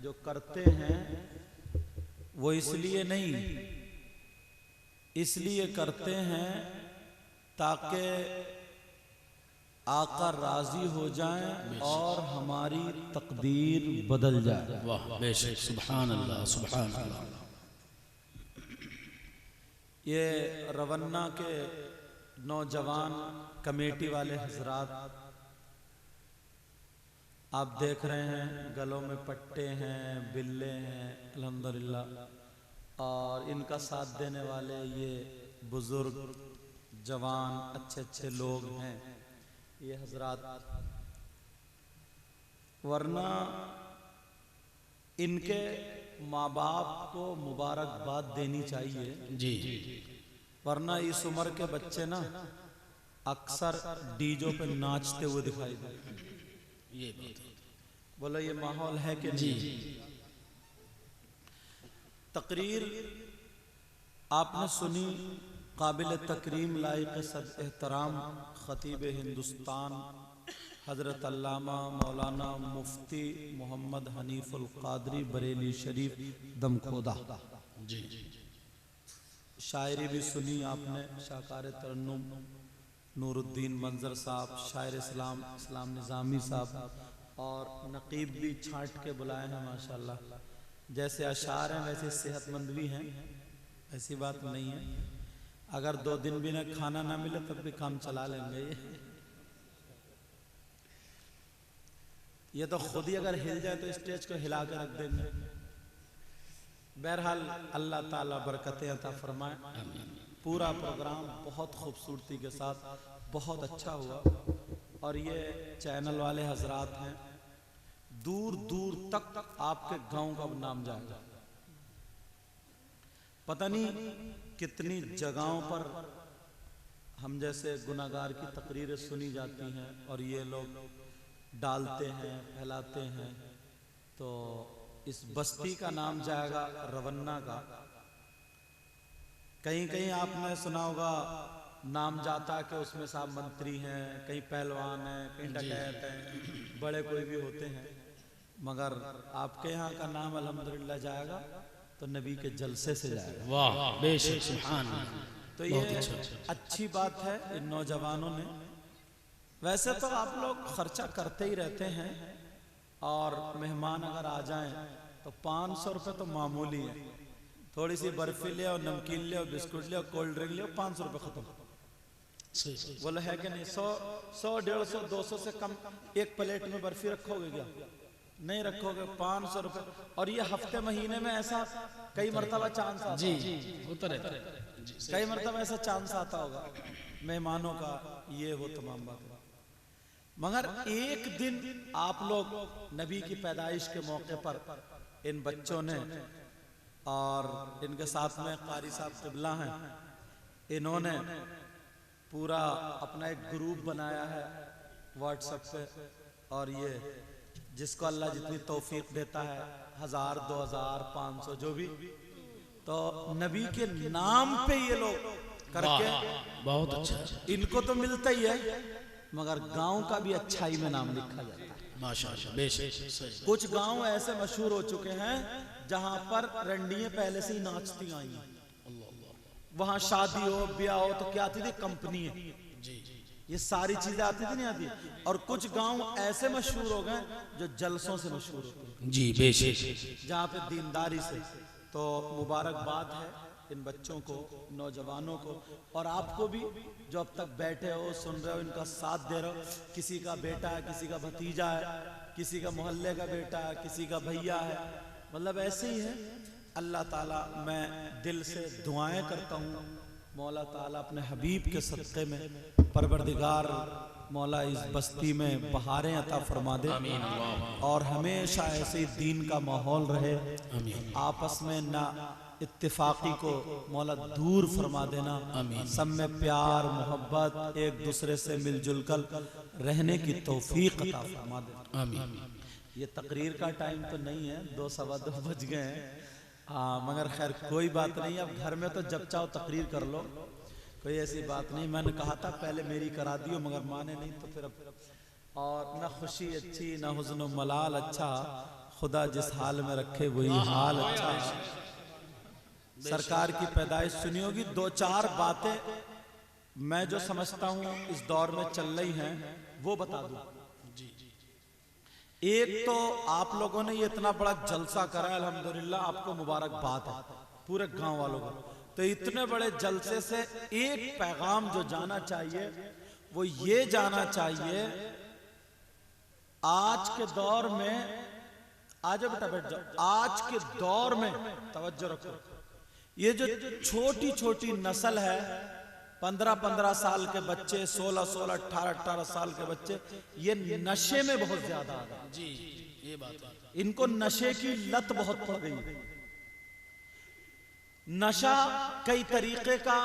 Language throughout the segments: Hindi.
जो करते हैं वो इसलिए नहीं, इसलिए करते हैं ताकि आका राजी हो जाएं और हमारी तकदीर बदल जाए। वाह बेशक, सुभान अल्लाह सुभान अल्लाह। ये रवन्ना के नौजवान कमेटी वाले हजरात आप देख रहे हैं, गलों में पट्टे हैं, बिल्ले हैं, अल्हम्दुलिल्लाह। और इनका साथ देने वाले ये बुजुर्ग जवान अच्छे अच्छे लोग हैं, ये हजरात। वरना इनके माँ बाप को मुबारकबाद देनी चाहिए जी। वरना इस उम्र के बच्चे ना अक्सर डीजो पे नाचते हुए दिखाई देते। ये बात बोलो ये माहौल है कि नहीं? तकरीर आपने सुनी, काबिल तकरीम लायक सद एहतराम खतीब हिंदुस्तान हजरत अल्लामा मौलाना मुफ्ती मोहम्मद हनीफुल कादरी बरेली शरीफ दमखोदा जी। शायरी भी सुनी आपने, शाकार तरन्नुम नूरुद्दीन मंजर साहब, शायर इस्लाम इस्लाम निज़ामी साहब, और नकीब भी छांट के बुलाए हैं माशाल्लाह। जैसे अशार हैं वैसे सेहतमंद भी हैं, ऐसी बात नहीं है। अगर 2 दिन भी ना खाना ना मिले तब भी काम चला लेंगे। ये तो खुद ही अगर हिल जाए तो स्टेज को हिला के रख देंगे। बहरहाल अल्लाह ताला बरकतें अता फरमाए। पूरा प्रोग्राम बहुत खूबसूरती के साथ बहुत अच्छा हुआ। और ये चैनल वाले हजरात हैं, दूर दूर तक आपके गांव का नाम जाएगा। पता नहीं कितनी जगहों पर हम जैसे गुनाहगार की तकरीरें सुनी जाती हैं और ये लोग डालते हैं, फैलाते हैं। तो इस बस्ती का नाम जाएगा रवन्ना का। कहीं कहीं आपने सुना होगा नाम जाता है कि उसमें साहब मंत्री हैं, कहीं पहलवान हैं, कहीं डकैत हैं, बड़े कोई भी होते हैं। मगर आपके यहाँ का नाम अल्हम्दुलिल्लाह जाएगा तो नबी के जलसे से जाएगा। वाह बेशक, सुभान अल्लाह। तो ये अच्छी बात है इन नौजवानों ने। वैसे तो आप लोग खर्चा करते ही रहते हैं, और मेहमान अगर आ जाएं तो 500 रुपये तो मामूली है। थोड़ी सी बर्फी ले और नमकीन ले और बिस्कुट ले और कोल्ड ड्रिंक ले और 500 रुपये खत्म। बोले है कि नहीं? 100, 150, 200 से कम एक प्लेट में बर्फी रखोगे क्या? नहीं रखोगे। 500 रुपये। और ये हफ्ते महीने में ऐसा कई मरतबा चांस आता जी होता रहता है, कई मरतबा ऐसा चांस आता होगा मेहमानों का। ये वो तमाम बात। मगर एक दिन आप लोग नबी की पैदाइश के मौके पर इन बच्चों ने, और इनके साथ में कारी साहब क़िबला हैं, इन्होंने पूरा अपना एक ग्रुप बनाया है व्हाट्सएप पे। और ये जिसको अल्लाह जितनी तौफीक देता है, 1000, 2000, 500 जो भी, तो नबी के नाम पे ये लोग करके बहुत अच्छा। इनको तो मिलता ही है, मगर गांव का भी अच्छाई में नाम लिखा जाता है माशाअल्लाह बेशक। कुछ गांव ऐसे मशहूर हो चुके हैं जहां पर रंडियां पहले से ही नाचती आई हैं। वहां शादी हो, ब्याह हो तो क्या आती थी? कंपनी है। ये सारी चीजें आती थी, नहीं आती? और कुछ गांव ऐसे मशहूर हो गए जो जलसों से मशहूर होते हैं। जी बेशक, जहाँ पे दीनदारी से। तो मुबारकबाद है इन बच्चों को, नौजवानों को, और आपको भी जो अब तक बैठे हो, सुन रहे हो, इनका साथ दे रहे हो। किसी का बेटा है, किसी का भतीजा है, किसी का मोहल्ले का बेटा है, किसी का भैया है, मतलब ऐसे ही है। अल्लाह ताला, मैं दिल से दुआएं करता हूँ मौला ताला अपने हबीब के सदक़े में, परवरदिगार मौला इस बस्ती में बहारें अता फरमा दे और हमेशा ऐसे ही दीन का माहौल रहे। आपस में ना इत्तिफाकी को मौला दूर फरमा देना। सब में प्यार मोहब्बत, एक दूसरे से मिलजुल कर रहने की तौफीक अता फरमा देना। ये तकरीर का टाइम तो नहीं है, 2 सवा 2 बज गए हैं। मगर खैर कोई बात नहीं, अब घर में तो जब चाहो तकरीर कर लो, कोई ऐसी बात नहीं। मैंने कहा था पहले मेरी करा दियो, मगर माने नहीं तो फिर अब। और न खुशी अच्छी न हुज़्न मलाल अच्छा, खुदा जिस हाल में रखे वही हाल अच्छा है। सरकार की पैदाइश सुनी होगी। दो चार बातें मैं जो समझता हूं इस दौर में चल रही हैं वो बता दूं। एक तो आप लोगों ने ये इतना बड़ा जलसा करा है, अल्हम्दुलिल्लाह, आपको मुबारकबाद है पूरे गांव वालों को। तो इतने बड़े जलसे से एक पैगाम जो जाना चाहिए वो ये जाना चाहिए, आज के दौर में, आज बेटा बैठ जाओ, आज के दौर में तवज्जो रखो, ये जो छोटी छोटी नस्ल है, 15-15 साल के बच्चे, 16-16, 18-18 साल के बच्चे, ये नशे में बहुत ज्यादा आ गए। जी, ये बात है। इनको नशे की लत बहुत पड़ गई। नशा कई तरीके का,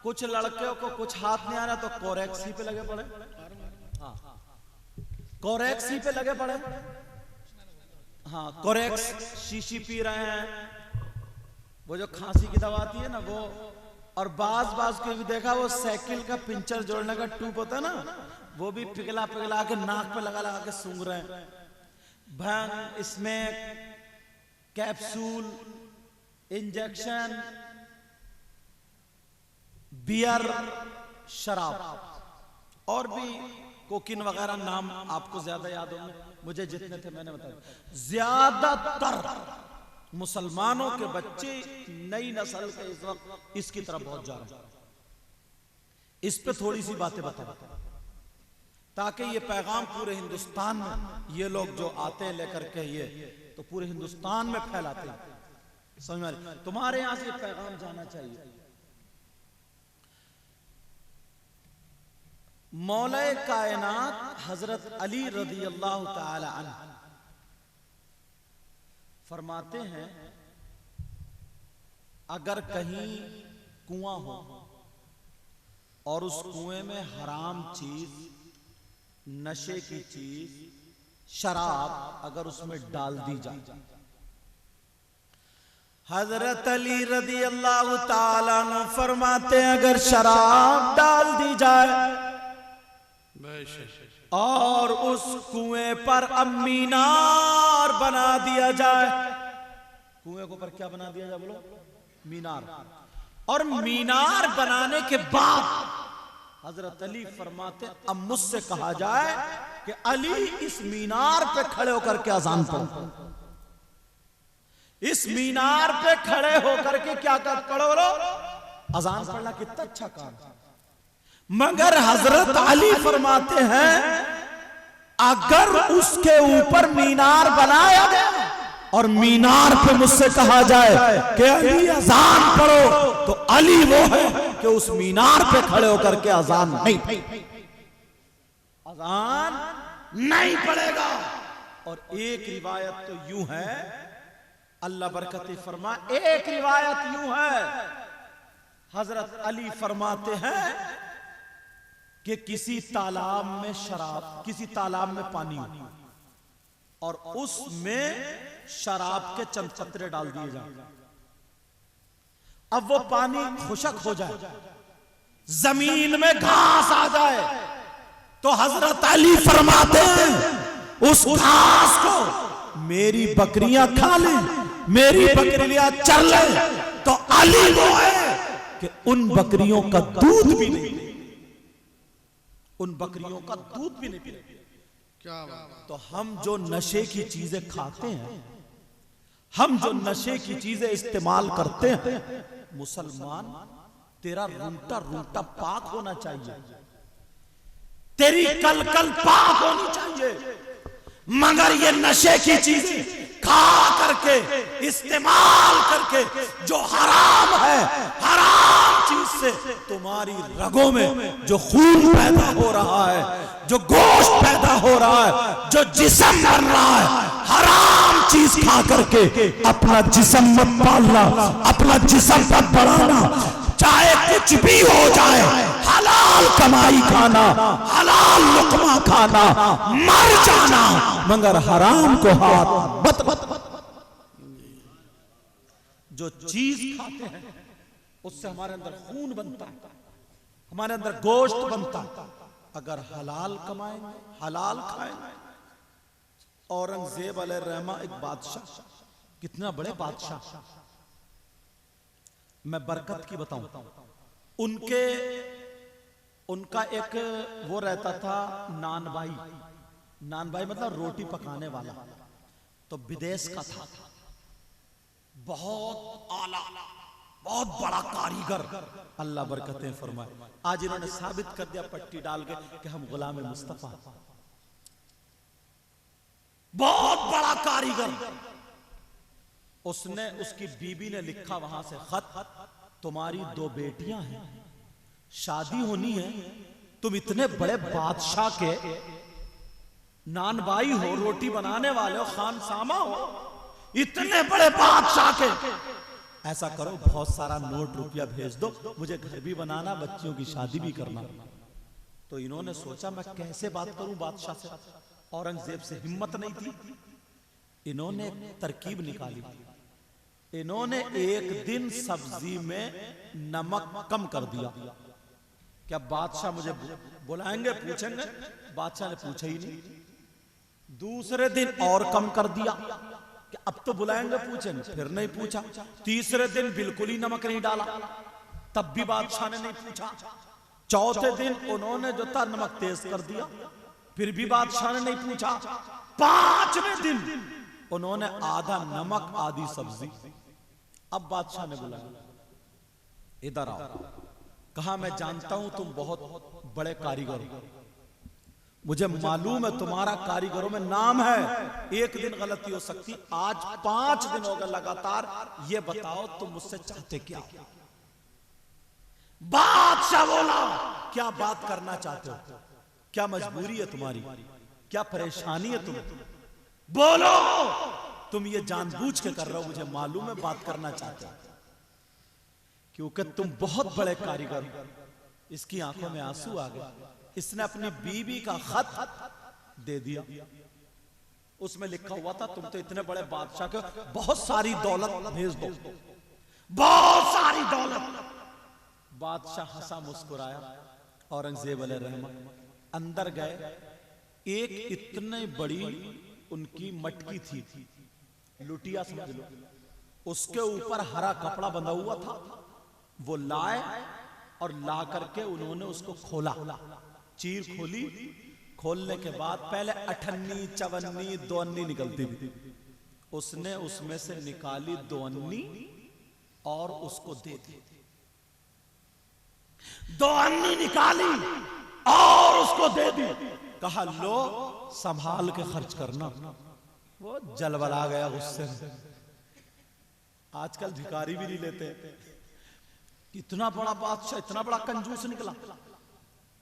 कुछ लड़कों को कुछ हाथ नहीं आ रहा तो कोरेक्स ही पे लगे पड़े। हाँ, कोरेक्स ही पे लगे पड़े। हाँ, कोरेक्स शीशी पी रहे हैं, वो जो खांसी की दवा आती है ना वो। और बाज को भी देखा, वो साइकिल का पिंचर जोड़ने का ट्यूब होता है ना, वो भी पिघला पिघला के नाक पे लगा लगा के सूंघ रहे हैं। भांग, स्मैक, कैप्सूल, इंजेक्शन, बियर, शराब और भी कोकीन वगैरह नाम आपको ज्यादा याद होंगे, मुझे जितने थे मैंने बताया। ज्यादातर मुसलमानों के बच्चे, नई नस्ल के इस वक्त इसकी तरफ बहुत जा रहे हैं। इस पे थोड़ी सी बातें बता ताकि ये पैगाम पूरे हिंदुस्तान में, ये लोग जो आते हैं लेकर के ये तो पूरे हिंदुस्तान में फैलाते हैं। समझ में आ रही? तुम्हारे यहां से पैगाम जाना चाहिए। मौला कायनात हजरत अली रज़ी अल्लाह ताला अन्हु फरमाते हैं, अगर कहीं कुआं हो और उस कुएं में हराम चीज, नशे की चीज, शराब अगर उसमें डाल दी जाए, हजरत अली रज़ी अल्लाह ताला अन्हु फरमाते हैं, अगर शराब डाल दी जाए और उस कुएं पर अब मीनार बना दिया जाए, कुएं के ऊपर क्या बना दिया जाए बोलो? मीनार। और मीनार बनाने के बाद हजरत अली फरमाते, अब मुझसे कहा जाए कि अली इस मीनार पे खड़े होकर के अजान पढ़ो। इस मीनार पे खड़े होकर के क्या कर पढ़ो? अजान पढ़ना कितना अच्छा काम है। मगर हजरत अली फरमाते हैं, अगर उसके ऊपर मीनार बनाया गया और मीनार पे मुझसे कहा जाए कि अली अजान पढ़ो, तो अली वो है कि उस मीनार पे खड़े होकर के अजान नहीं पड़ेगा। और एक रिवायत तो यूं है, अल्लाह बरकत फरमाए, एक रिवायत यूं है, हजरत अली फरमाते हैं कि किसी तालाब में शराब, किसी तालाब में पानी हो और उसमें शराब के चंद कतरे डाल दिए जाए, अब वो पानी खुशक हो जाए, जमीन में घास आ जाए, तो हजरत अली फरमाते हैं उस घास को मेरी बकरियां खा ले, मेरी बकरियां चर ले, तो अली वो है कि उन बकरियों का दूध भी नहीं, उन बकरियों का दूध भी नहीं पीने। क्या तो हम जो नशे की चीजें खाते हैं, हम जो नशे की चीजें इस्तेमाल करते हैं, मुसलमान तेरा रूंटा रूंटा पाक होना चाहिए, तेरी कल कल पाक होनी चाहिए। मगर ये नशे की चीजें खा करके, इस्तेमाल करके, जो हराम है, हराम चीज से तुम्हारी रगों में जो खून पैदा हो रहा है, जो गोश्त पैदा हो रहा है, जो जिस्म बन रहा है, हराम चीज खा करके अपना जिस्म मत पालना, अपना जिस्म मत बढ़ाना, चाहे कुछ भी हो जाए, हलाल कमाई खाना, हलाल लुकमा खाना, मर जाना, मगर हराम को हाथ मत मत। जो चीज खाते हैं उससे हमारे अंदर खून बनता है, हमारे अंदर गोश्त बनता है। अगर हलाल कमाएंगे, हलाल खाएंगे, औरंगजेब अलैहिर्रहमा एक बादशाह, कितना बड़े बादशाह। मैं बरकत की बताऊं, उनका एक वो रहता था नानबाई। नानबाई मतलब रोटी पकाने वाला, तो विदेश का था, बहुत आला, बहुत बड़ा कारीगर। अल्लाह बरकतें फरमाए। आज इन्होंने साबित कर दिया पट्टी डाल के कि हम गुलाम मुस्तफा, बहुत बड़ा कारीगर। उसने, उसकी बीबी ने लिखा वहां से खत, तुम्हारी 2 बेटियां हैं, शादी होनी है, तुम इतने बड़े बादशाह के नानबाई हो, रोटी बनाने वाले हो, खान सामा हो, इतने बड़े बादशाह के, ऐसा करो बहुत सारा नोट रुपया भेज दो, मुझे घर भी बनाना, बच्चियों की शादी भी करना। तो इन्होंने सोचा मैं कैसे बात करूं बादशाह से, औरंगजेब से हिम्मत नहीं थी। इन्होंने एक तरकीब निकाली, इन्होंने एक दिन सब्जी में नमक कम कर दिया। क्या बादशाह मुझे बुलाएंगे, पूछेंगे? बादशाह ने पूछा ही नहीं। दूसरे दिन और कम कर दिया कि अब तो बुलाएंगे पूछेंगे, फिर नहीं पूछा। तीसरे दिन बिल्कुल ही नमक नहीं डाला, तब भी बादशाह ने नहीं पूछा। चौथे दिन उन्होंने जो था नमक तेज कर दिया, फिर भी बादशाह ने नहीं पूछा। 5वें दिन उन्होंने आधा नमक आधी सब्जी। अब बादशाह ने बुलाया, इधर आओ। कहा मैं जानता हूं तुम बहुत बड़े कारीगर हो, मुझे मालूम है तुम्हारा कारीगरों में नाम है, एक दिन गलती हो सकती, आज 5 दिन हो गए लगातार, ये बताओ तुम मुझसे चाहते क्या? बादशाह बोला, क्या बात करना चाहते हो, क्या मजबूरी है तुम्हारी, क्या परेशानी है तुम्हें, बोलो। तुम ये जानबूझ के कर रहे हो, मुझे मालूम है बात करना चाहते हो, क्योंकि तुम बहुत बड़े कारीगर हो। इसकी आंखों में आंसू आ गए। इसने अपनी बीबी का खत दे दिया, उसमें लिखा हुआ था तुम तो इतने बड़े बादशाह के, बहुत सारी दौलत भेज दो, बहुत सारी दौलत। बादशाह हंसा मुस्कुराया। औरंगजेब अलैहिर्रहमा अंदर गए, एक इतने बड़ी उनकी मटकी थी, लुटिया समझ लो, उसके ऊपर हरा कपड़ा बंधा हुआ था। वो लाए और ला करके उन्होंने उसको खोला, चीर खोली। खोलने के बाद पहले अठन्नी, चवन्नी, 2 अन्नी निकलती थी, उसने उसमें से निकाली 2 अन्नी और उसको दे दी। 2 अन्नी निकाली और उसको दे दी। कहा लो संभाल के खर्च करना। वो जलवला गया गुस्से में। आजकल भिखारी भी नहीं लेते, इतना बड़ा बादशाह, इतना बड़ा कंजूस निकला।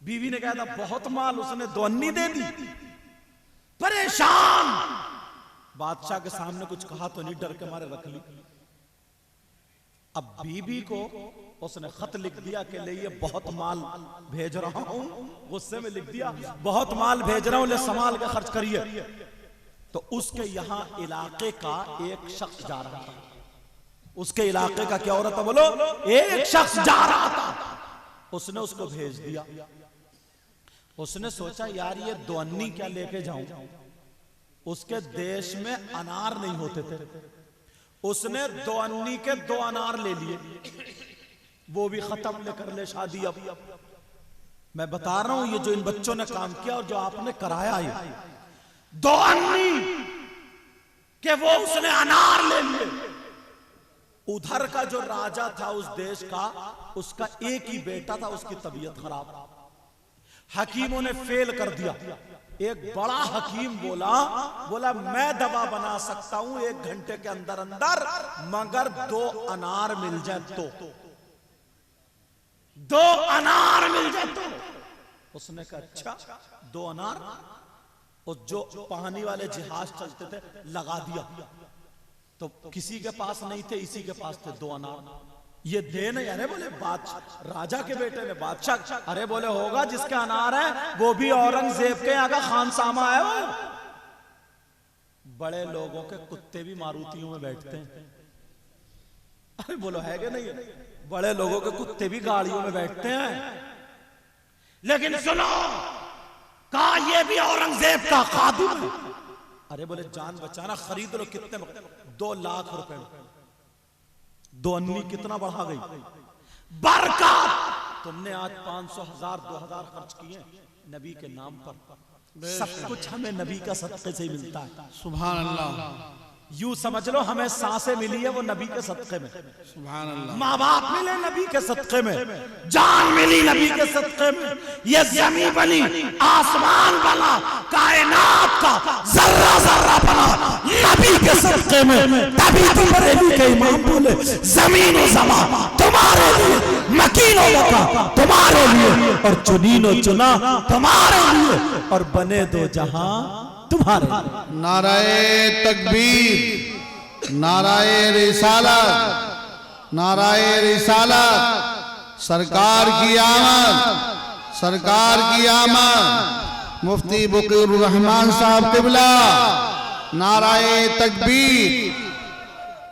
बीवी ने कहा था बहुत माल, उसने 2 अन्नी दे दी। परेशान, बादशाह के सामने कुछ कहा तो नहीं, डर के मारे रख ली। अब बीबी को उसने खत लिख दिया कि ले ये बहुत माल भेज रहा हूं, गुस्से में लिख दिया बहुत माल भेज रहा हूं, ले संभाल के खर्च करिए। तो उसके यहां इलाके का एक शख्स जा रहा था, उसके इलाके का क्या हो रहा था बोलो, एक शख्स जा रहा था, उसने उसको भेज दिया। उसने सोचा यार ये 2 अन्नी क्या लेके जाऊं, उसके देश में अनार नहीं होते थे, उसने 2 अन्नी के 2 अनार ले लिए, वो भी खत्म, लेकर ले शादी। अब मैं बता रहा हूं ये जो इन बच्चों ने काम किया और जो आपने कराया, ये 2 अन्नी के वो उसने अनार ले लिए। उधर का जो राजा था उस देश का, उसका एक ही बेटा था, उसकी तबीयत खराब, हकीमों ने फेल कर दिया। एक बड़ा हकीम बोला मैं दवा बना सकता हूं 1 घंटे के अंदर अंदर, मगर 2 अनार मिल जाए तो, 2 अनार मिल जाए तो। उसने कहा अच्छा 2 अनार, और जो पानी वाले जहाज चलते थे लगा दिया, तो किसी के पास नहीं थे, इसी के पास थे 2 अनार। ये दे नहीं, अरे बोले बादशाह, राजा के बेटे ने, बादशाह, अरे बोले होगा जिसके अनार है, वो भी औरंगजेब के यहाँ का खानसामा है वो। बड़े लोगों के कुत्ते भी मारुतियों में बैठते हैं, अरे बोलो है कि नहीं, बड़े लोगों के कुत्ते भी गाड़ियों में बैठते हैं। लेकिन सुनो, कहा ये भी औरंगजेब का खादिम है, अरे बोले जान बचाना, खरीद लो। कितने? 2 लाख रुपए में। 2 अन्नी कितना बढ़ा गई बरकत। तुमने आज 500, 1000, 2000 खर्च किए नबी के नाम पर। सब कुछ हमें नबी का सदक़े से ही मिलता है। सुभान अल्लाह। यूं समझ लो हमें सांसें मिली है वो नबी के सदक़े में। सुभान अल्लाह। माँ बाप मिले नबी के सदक़े में, जान मिली नबी के सदक़े में, ये ज़मीन बनी, आसमान बना, कायनात का जर्रा जर्रा बना नबी के सदक़े में। तभी तो बरेली के इमाम बोले ज़मीन व ज़मा तुम्हारे लिए, मकीन व मका तुम्हारे लिए, और चुनीन व चुना तुम्हारे लिए, और बने दो जहां तुम्हारे। नाराए तकबीर, नाराए रिसालत, नाराए रिसालत। सरकार की आमद, सरकार की आमद। मुफ्ती बुकीर रहमान साहब किबला, नाराए तकबीर।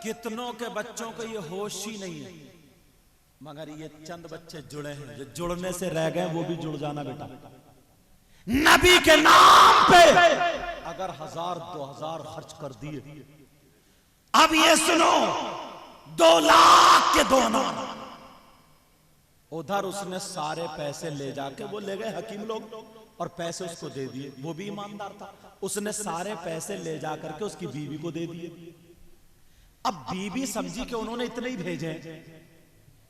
कितनों के बच्चों को ये होश ही नहीं है, मगर ये चंद बच्चे जुड़े हैं। जो जुड़ने से रह गए वो भी जुड़ जाना बेटा। नबी के नाम पे अगर 1000, 2000 खर्च कर दिए, अब ये सुनो, 2 लाख के 2 अनार। उधर उसने सारे पैसे ले जाके वो ले गए हकीम लोग और पैसे उसको दे दिए। वो भी ईमानदार था, उसने सारे पैसे ले जाकर के उसकी बीवी को दे दिए। अब बीवी समझी कि उन्होंने इतने ही भेजे,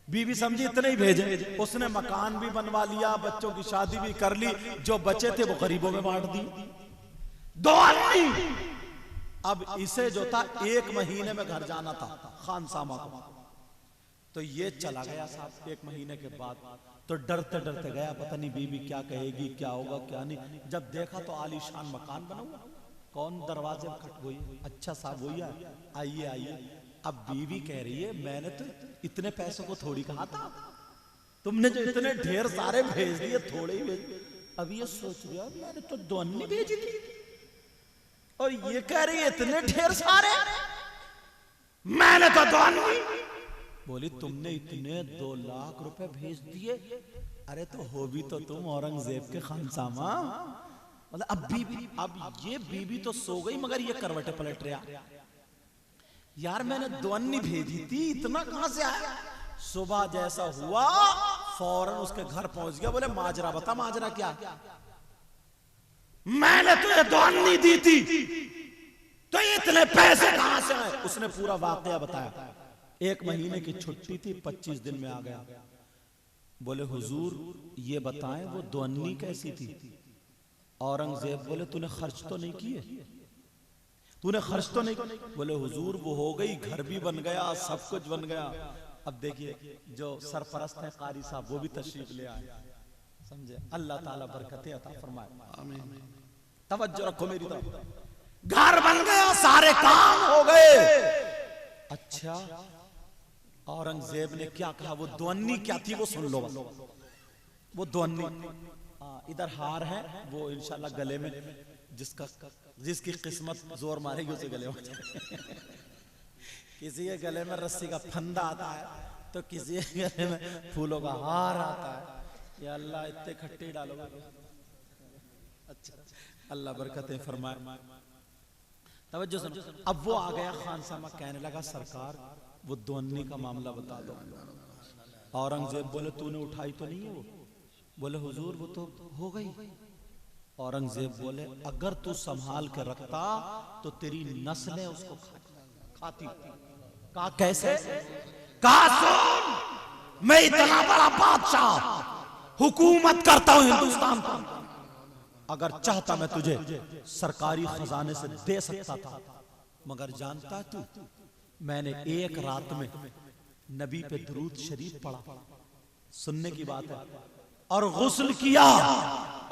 बीवी समझी इतने ही भेजे। उसने मकान भी बनवा लिया, बच्चों की शादी भी कर ली, जो बचे थे वो गरीबों में बांट दी। 2 अन्नी। अब इसे जो था 1 महीने में घर जाना था खानसामा को, तो ये चला गया साहब 1 महीने के बाद। तो डरते डरते गया, पता नहीं बीवी क्या कहेगी, क्या होगा क्या नहीं। जब देखा तो आलीशान मकान बना हुआ। कौन दरवाजे में खटकोई? अच्छा साहब वही है, आइए आइए। अब बीवी कह रही है मैंने तो इतने पैसों को थोड़ी कहा था, तुमने जो इतने ढेर सारे भेज दिए, थोड़े ही भेज। अब ये सोच रहा मैंने तो 2 अन्नी भेजी थी, और ये कह रही है इतने ढेर सारे, मैंने तो 2 अन्नी। बोली तुमने इतने 2 लाख रुपए भेज दिए? अरे तो हो भी तो तुम औरंगजेब के खानसामा। मतलब अब ये बीवी तो सो गई, मगर ये करवटे पलट रहा। यार मैंने 2 अन्नी भेजी थी, इतना कहां से आया? सुबह जैसा हुआ फौरन उसके घर पहुंच गया। बोले माजरा बता, माजरा क्या? मैंने तुझे 2 अन्नी दी थी, तो इतने पैसे कहां से आए? उसने पूरा वाकया बताया। 1 महीने की छुट्टी थी, 25 दिन में आ गया। बोले हुजूर ये बताएं वो 2 अन्नी कैसी थी? औरंगजेब बोले तूने खर्च तो नहीं किए? तूने खर्च तो नहीं? बोले हुजूर वो हो गई, घर भी बन गया, सब कुछ बन गया। अब देखिए जो सरपरस्त है कारी साहब, वो भी तशरीफ ले आए। समझे? अल्लाह ताला बरकतें अता फरमाए। आमीन। तवज्जो रखो मेरी तरफ। घर बन गया, सारे काम हो गए। अच्छा औरंगजेब ने क्या कहा? वो 2 अन्नी क्या थी वो सुन लो। वो 2 अन्नी, इधर हार है, वो इंशाल्लाह गले में जिसकी किस्मत जोर मारेगी उसे गले में किसी के गले में रस्सी का फंदा आता है, तो किसी के गले में फूलों का हार आता है। या अल्लाह इतने खट्टे डालोगे। अच्छा अल्लाह बरकतें फरमाए। तवज्जो सुनो। अब वो आ गया खानसामा, कहने लगा सरकार वो 2 अन्नी का मामला बता दो। औरंगजेब बोले तूने उठाई तो नहीं है वो? बोले हुजूर वो तो हो गई। औरंगजेब बोले अगर तू संभाल के रखता तो तेरी नस्लें उसको खाती। कहा कैसे? कहा सुन, मैं इतना बड़ा बादशाह हुकूमत करता हूं हिंदुस्तान पर, अगर चाहता मैं तुझे सरकारी खजाने से दे सकता था, मगर जानता है तू मैंने 1 रात में नबी पे दुरूद शरीफ पढ़ा, सुनने की बात है, और गुस्ल किया,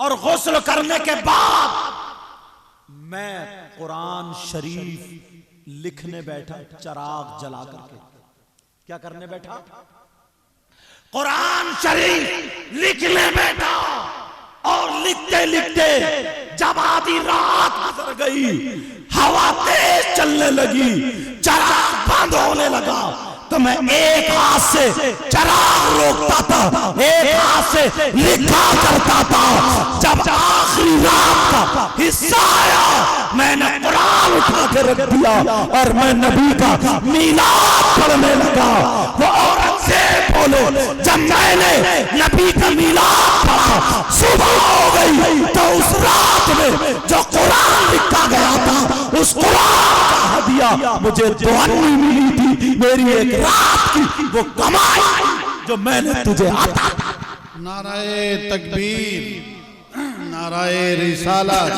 और गुस्ल करने के बाद मैं कुरान शरीफ लिखने बैठा, चिराग जला करके। क्या करने बैठा? कुरान शरीफ लिखने बैठा। और लिखते लिखते जब आधी रात गुजर गई, हवा तेज चलने लगी, चिराग बंद होने लगा, तो मैं एक हाथ से चराग रोकता था, एक हाथ से लिखा करता था। जब आखिरी रात का हिस्सा आया, मैंने कुरान उठा के रख दिया और मैं नबी का मीलाद पढ़ने लगा। वो औरत से बोले, जब मैंने नबी का मीलाद पढ़ा, सुबह हो गई, तो उस रात में जो कुरान लिखा गया था, उस कुरान का हदिया मुझे दुआनी मिली थी। मेरी एक रात की वो कमाई जो मैंने तुझे अता। नाराए तकबीर, नाराए रिसालत,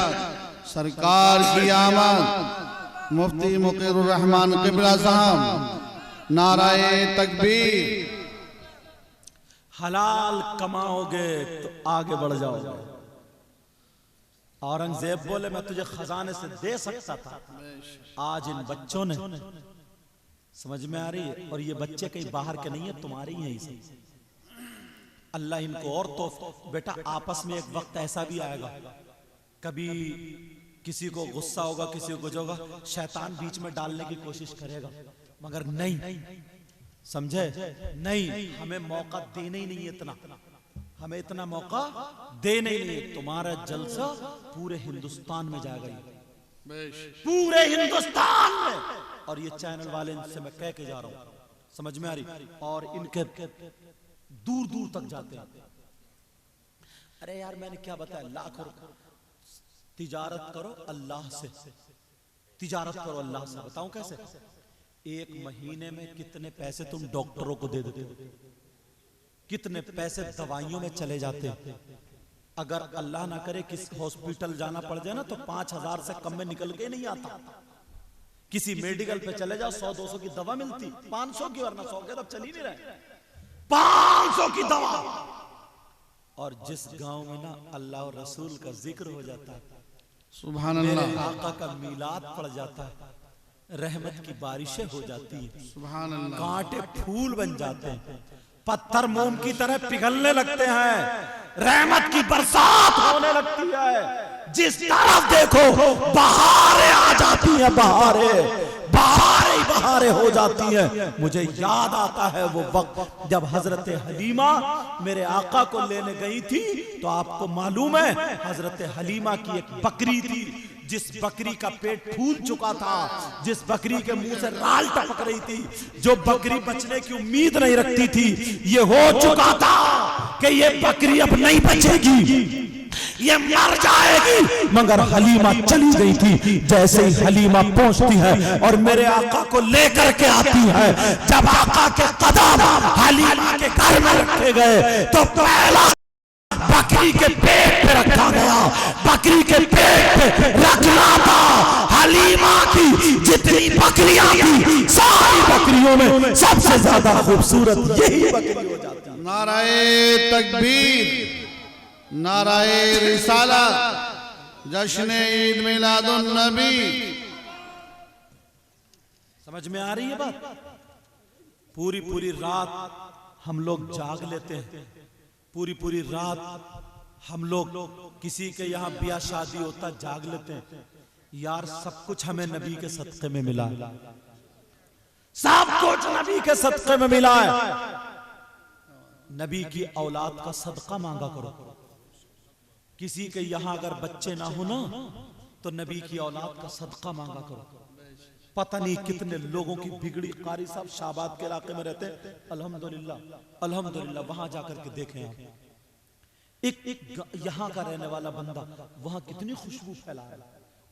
सरकार की आमद, मुफ्ती मुकीरुर रहमान क़िबला साहब, नाराए तकबीर। हलाल कमाओगे तो आगे बढ़ जाओगे। औरंगजेब बोले, मैं तुझे खजाने से दे सकता था। आज इन बच्चों ने, समझ में आ रही है, और ये बच्चे कहीं बाहर के नहीं है, तुम्हारे ही हैं इसे। अल्लाह इनको और तो बेटा, आपस में एक वक्त ऐसा भी आएगा, कभी किसी को गुस्सा होगा, किसी को कुछ होगा, शैतान बीच में डालने की कोशिश करेगा, मगर नहीं, समझे, नहीं, हमें मौका देना ही नहीं है इतना, हमें इतना मौका देना ही नहीं है। तुम्हारा जलसा पूरे हिंदुस्तान में जाएगा, पूरे हिंदुस्तान में। और ये चैनल वाले इनसे मैं कह के जा रहा हूं, समझ में आ रही, और इनके दूर दूर तक जाते हैं। अरे यार मैंने क्या बताया, लाखों तिजारत करो अल्लाह से, तिजारत करो अल्लाह से। बताऊं कैसे? एक महीने में कितने पैसे तुम डॉक्टरों को दे देते हो, कितने पैसे दवाइयों में चले जाते हैं। अगर अल्लाह ना करे किस हॉस्पिटल जाना पड़ जाए ना, तो 5,000 से कम में निकल के नहीं आता। किसी मेडिकल पे चले जाओ, 100-200 की दवा मिलती, 500 की, वरना 100 के तब चल ही नहीं रहे, 500 की दवा। और जिस गांव में ना अल्लाह और रसूल का जिक्र हो जाता है, सुभान अल्लाह, आका का मीलाद पड़ जाता है, रहमत की बारिशें हो जाती है, सुभान अल्लाह, कांटे फूल बन जाते हैं, पत्थर मोम की तरह पिघलने लगते हैं, रहमत की बरसात होने लगती है। जिस तरफ देखो बहारें आ जाती हैं, बहारें हो जाती हैं। मुझे याद आता है वो वक्त जब हजरत हलीमा मेरे आका को लेने गई थी, तो आपको मालूम है हजरत हलीमा की एक बकरी थी, जिस बकरी का पेट फूल चुका था, जिस बकरी के मुंह से राल टपक रही थी, जो बकरी बचने की उम्मीद नहीं रखती थी। ये हो चुका था कि ये बकरी अब नहीं बचेगी, ये मर जाएगी, मगर हलीमा चली गई थी। जैसे ही हलीमा पहुंचती है और मेरे आका को लेकर के आती है, जब आका के कदम हलीमा के घर में रखे गए, तो पहला बकरी के पेट पे रखा गया, बकरी के पेट पे रखना था। हलीमा की जितनी बकरियां थी, सारी बकरियों में सबसे ज्यादा खूबसूरत यही बकरी हो जाती है। नाराए तकबीर, नाराए रिसालत, जश्न ईद मिलादुन नबी। समझ में आ रही है बात? पूरी पूरी रात हम लोग जाग लेते हैं, पूरी पूरी रात हम लोग किसी के यहाँ ब्याह शादी होता जाग लेते हैं। यार सब कुछ हमें नबी के सदक़े में मिला है, सब कुछ नबी के सदक़े में मिला है। नबी की औलाद का सदका मांगा करो। किसी के यहाँ अगर बच्चे ना हो ना, तो नबी की औलाद का सदका मांगा करो। पता नहीं कितने लोगों की बिगड़ी। कारी साहब शाहबाद के इलाके में रहते हैं, अल्हम्दुलिल्लाह अल्हम्दुलिल्लाह, वहां जाकर के देखें आप, एक यहाँ का रहने वाला बंदा वहां कितनी खुशबू फैला है,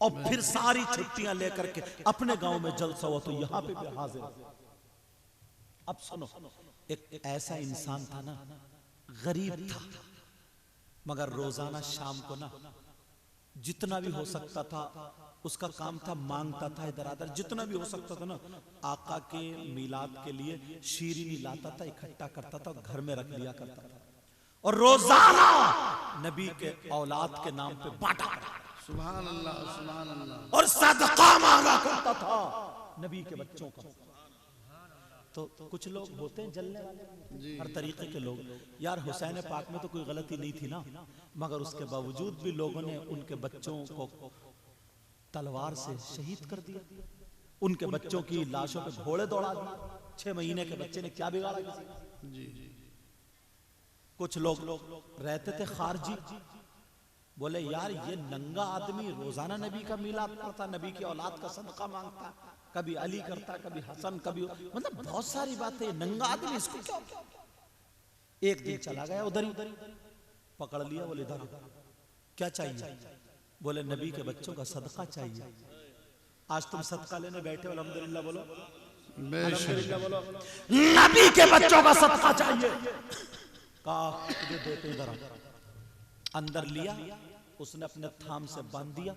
और फिर सारी छुट्टियां लेकर के अपने गांव में जलसा हुआ, तो यहाँ पे भी हाजिर। अब सुनो, एक ऐसा इंसान था ना, गरीब था, मगर रोजाना शाम को ना जितना भी हो सकता था उसका काम था, मांगता था इधर आधर, जितना भी हो सकता था ना, आका के मिलाद के लिए शीरीनी लाता था, इकट्ठा करता था, घर में रख लिया करता था, और रोजाना नबी के औलाद के नाम पे बांटा, सुभान अल्लाह, सुभान अल्लाह, और सदका मांगा करता था नबी के बच्चों का। तो कुछ लोग होते हैं जलने वाले, हर तरीके के लोग। यार हुसैन पाक में तो कोई गलती नहीं थी ना, मगर उसके बावजूद भी लोगों ने उनके बच्चों को तलवार से शहीद कर दिया, उनके बच्चों की लाशों पे घोड़े दौड़ा दिए। 6 महीने के बच्चे ने क्या बिगाड़ा किसी का? जी कुछ लोग रहते थे खारजी, बोले यार ये नंगा आदमी रोजाना नबी का मिलाद करता, नबी की औलाद का सदका मांगता, कभी अली करता, कभी हसन, कभी मतलब बहुत सारी बातें, नंगा आदमी इसको क्या? एक दिन चला गया उधर ही, पकड़ लिया, बोले इधर क्या चाहिए? बोले नबी के बच्चों का सदका चाहिए। आज तुम सदका लेने बैठे हो, अल्हम्दुलिल्लाह बोलो, अल्हम्दुलिल्लाह बोलो। नबी के बच्चों का सदका चाहिए। कहा तुझे देते, इधर अंदर लिया, उसने अपने थाम से बांध दिया,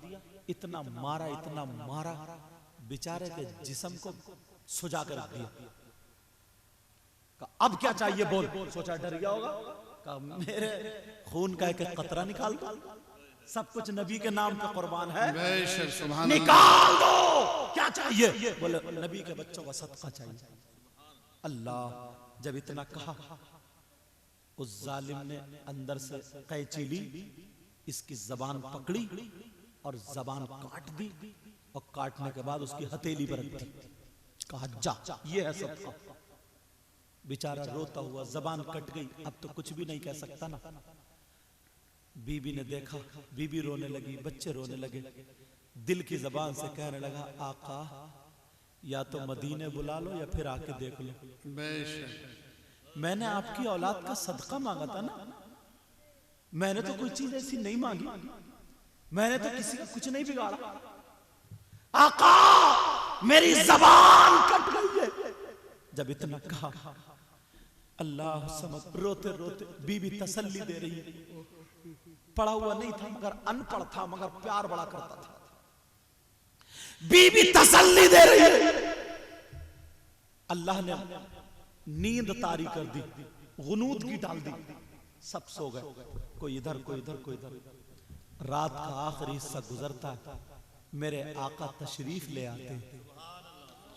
इतना मारा, इतना मारा, बेचारे के जिस्म को सुजा कर रख दिया। कहा अब क्या चाहिए बोल? सोचा डर गया होगा, कहा मेरे खून का एक कतरा निकाल दो, सब कुछ नबी के नाम पे कुर्बान है, निकाल दो, क्या चाहिए? बोले नबी के बच्चों का सदका चाहिए। अल्लाह जब इतना कहा, उस जालिम ने अंदर से कैंची ली, इसकी जबान पकड़ी और जबान काट दी, और काटने के बाद उसकी हथेली पर रख दी। कहा जा, ये है सदका। बेचारा रोता हुआ, जबान कट गई, अब तो कुछ भी नहीं कह सकता ना। बीबी ने देखा, बीबी रोने लगी, बच्चे रोने लगे, दिल की जबान से कहने लगा आका या तो मदीने बुला लो या फिर आके देख लो। मैंने आपकी औलाद का सदका मांगा था ना, मैंने तो कोई चीज ऐसी नहीं मांगी, मैंने तो किसी का कुछ नहीं बिगाड़ा। आका मेरी जबान कट गई है। जब इतना कहा, अल्लाह समझ, रोते रोते बीबी तसल्ली दे रही है। पढ़ा हुआ नहीं था मगर अनपढ़ था, मगर प्यार बड़ा करता था। बीबी तसल्ली दे रही है। अल्लाह ने नींद तारी कर दी, गुनूद की डाल दी, सब सो गए, कोई इधर कोई इधर कोई इधर। रात का आखिरी हिस्सा गुजरता, मेरे आका तशरीफ ले आते।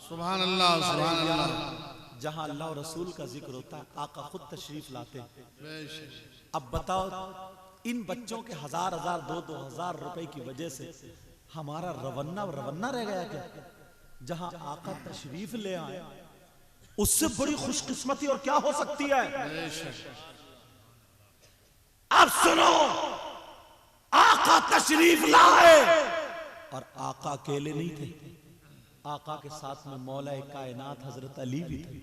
सुभान अल्लाह, सुभान अल्लाह। जहां अल्लाह और रसूल का जिक्र होता है, आका खुद तशरीफ लाते। अब बताओ, इन बच्चों के हजार हजार 2-2 हजार रुपए की वजह से हमारा रवन्ना रवन्ना रह गया क्या? जहां आका तशरीफ ले आए, उससे बड़ी खुशकिस्मती और क्या हो सकती है? अब सुनो, आका तशरीफ लाए, और आका अकेले नहीं थे, आका के साथ में मौला कायनात हजरत अली भी थे,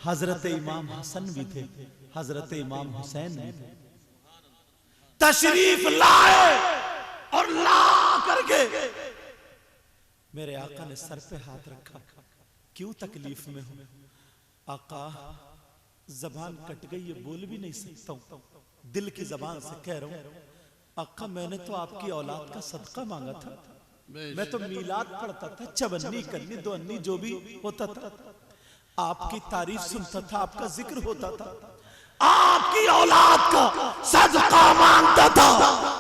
हजरत इमाम हसन भी थे, हजरत इमाम हुसैन भी थे। तशरीफ लाए और ला करके मेरे आका ने सर पे हाथ रखा, क्यों तकलीफ में हो? आका जबान कट गई है, बोल भी नहीं सकता हूं, दिल की जबान से कह रहा हूं। आका मैंने तो आपकी औलाद का सदका मांगा था, मैं तो मीलाद पढ़ता था, चवन्नी कन्नी दोन्नी जो भी होता था, आपकी तारीफ सुनता था, आपका जिक्र होता था, आपकी औलाद का सदका मांगता था,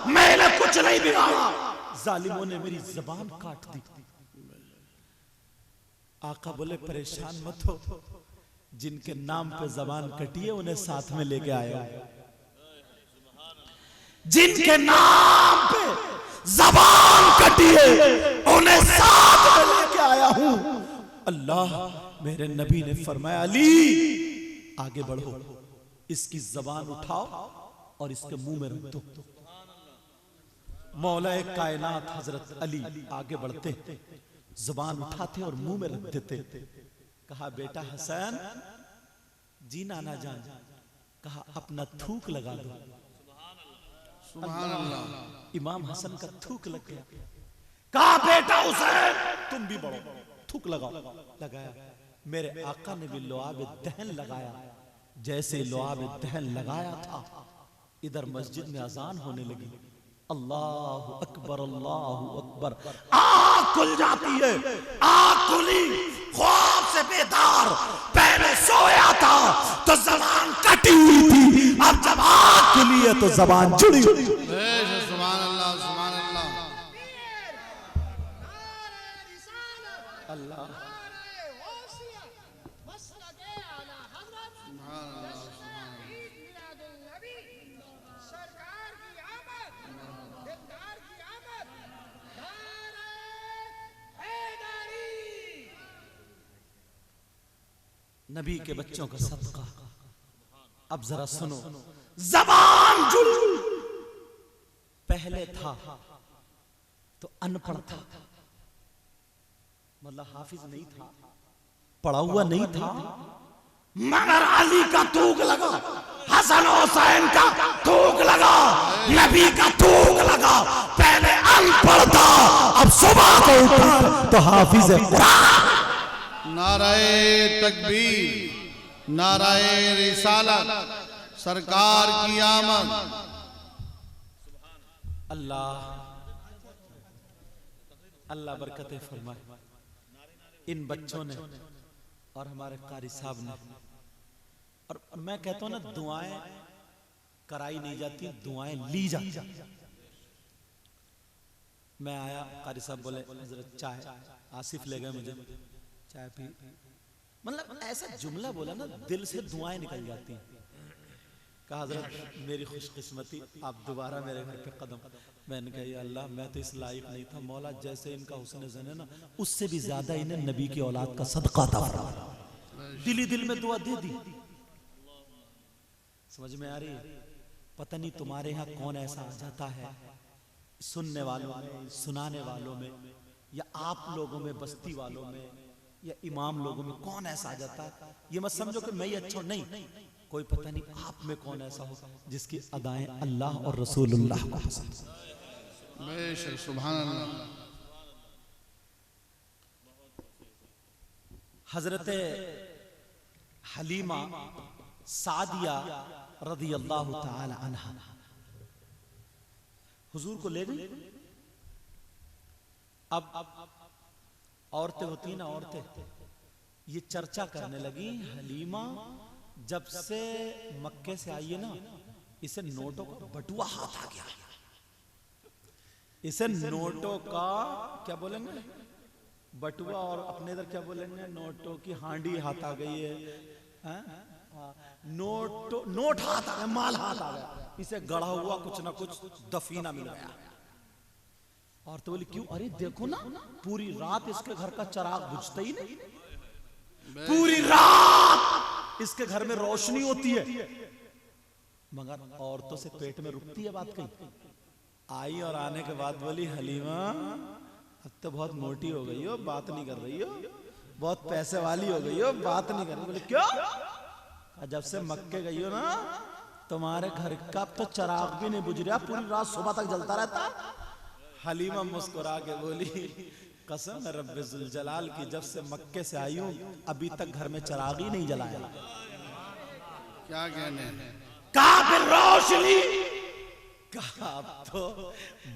मैंने कुछ नहीं बिगाड़ा, जालिमों ने मेरी जबान काट दी। आका बोले परेशान मत हो, जिनके नाम पे जबान कटी है उन्हें साथ में लेके आया, जिनके नाम पे जबान कटी है उन्हें साथ में लेके आया हूं। अल्लाह मेरे नबी ने फरमाया अली आगे बढ़ो, इसकी जबान उठाओ और इसके मुंह में रख दो। मौला कायनात हजरत अली आगे बढ़ते, जबान उठाते और मुंह में रख देते। कहा बेटा हसन, जी नाना जान, कहा अपना थूक लगा दो। सुभान अल्लाह। इमाम हसन का थूक लग गया। कहा बेटा हुसैन तुम भी बढ़ो, थूक लगाओ। लगाया, मेरे आका ने भी लुआब दहन लगाया। जैसे लुआब दहन लगाया था, इधर मस्जिद में अजान होने लगी। अल्लाहु अकबर, अल्लाहु अकबर। आँख खुल जाती है, आँख खुली, ख्वाब से बेदार, पहले सोया था तो जबान कटी हुई थी, अब जब आँख खुली है तो जबान जुड़ी हुई। सुभान अल्लाह, सुभान अल्लाह। अल्लाह नबी के बच्चों का सदका। अब जरा सुनो, जबान जुल पहले था तो अनपढ़ था, मतलब हाफिज नहीं था, पढ़ा हुआ नहीं था, मगर अली का थूक लगा, हसन हुसैन का थूक लगा, नबी का थूक लगा। पहले अनपढ़ था, अब सुबह को उठा तो हाफिज कुरान। नाराए तकबीर, नाराए रिसालत, सरकार की आमद। अल्लाह अल्लाह बरकतें फरमाए। इन बच्चों ने और हमारे कारी साहब ने, और मैं कहता हूं ना, दुआएं कराई नहीं जाती, दुआएं ली जाती। मैं आया, कारी साहब बोले हजरत चाय, आसिफ ले गए मुझे, चाय पी, मतलब ऐसा जुमला बोला ना, दिल से दुआएं निकल जाती हैं। कहा हजरत मेरी खुशकिस्मती, आप दोबारा मेरे घर पे कदम। मैंने कहा या अल्लाह, मैं तो इस लायक नहीं था, मौला जैसे इनका हुस्न ज़न है ना, उससे भी ज्यादा इन्हें नबी की औलाद का सदका था। दिल ही दिल में दुआ दे दी। समझ में आ रही है? पता नहीं तुम्हारे यहाँ कौन ऐसा आ जाता है, सुनने वालों में, सुनाने वालों में, या आप लोगों में, बस्ती वालों में, या इमाम लोगों में कौन ऐसा आ जाता है। ये मत समझो कि मैं ही अच्छा नहीं, कोई पता नहीं आप में कौन ऐसा हो जिसकी अदाएं अल्लाह और रसूलुल्लाह को पसंद। बेशक, सुभान अल्लाह। हजरत हलीमा सादिया रदी अल्लाह ताला अन्हा हुजूर को ले गई। अब औरतें होती ना, औरतें ये चर्चा करने लगी, हलीमा जब से मक्के से आई है ना, इसे नोटों का बटुआ हाथ आ गया, इसे नोटों का क्या बोलेंगे बटुआ, और अपने इधर क्या बोलेंगे, नोटों की हांडी हाथ आ गई है, नोट हाथ आ गया, माल हाथ आ गया, इसे गढ़ा हुआ कुछ ना कुछ दफीना मिल गया। और तो बोली क्यों? अरे देखो ना, पूरी रात इसके घर का चिराग बुझता ही नहीं, पूरी रात इसके घर में रोशनी होती है, मगर औरतों से पेट में रुकती है बात कहीं। आई और आने के बाद बोली हलीमा अब तो बहुत मोटी हो गई हो, बात नहीं कर रही हो, बहुत पैसे वाली हो गई हो, बात नहीं कर रही। बोले क्यों? जब से मक्के गई हो ना, तुम्हारे घर का तो चिराग भी नहीं बुझ रहा, पूरी रात सुबह तक जलता रहता। हलीमा मुस्कुरा के बोली कसम है रब्बे जुल जलाल की, जब से मक्के से आई हूं अभी तक घर में चिराग ही नहीं जलाया। क्या कहने, कहा फिर रोशनी, कहा अब तो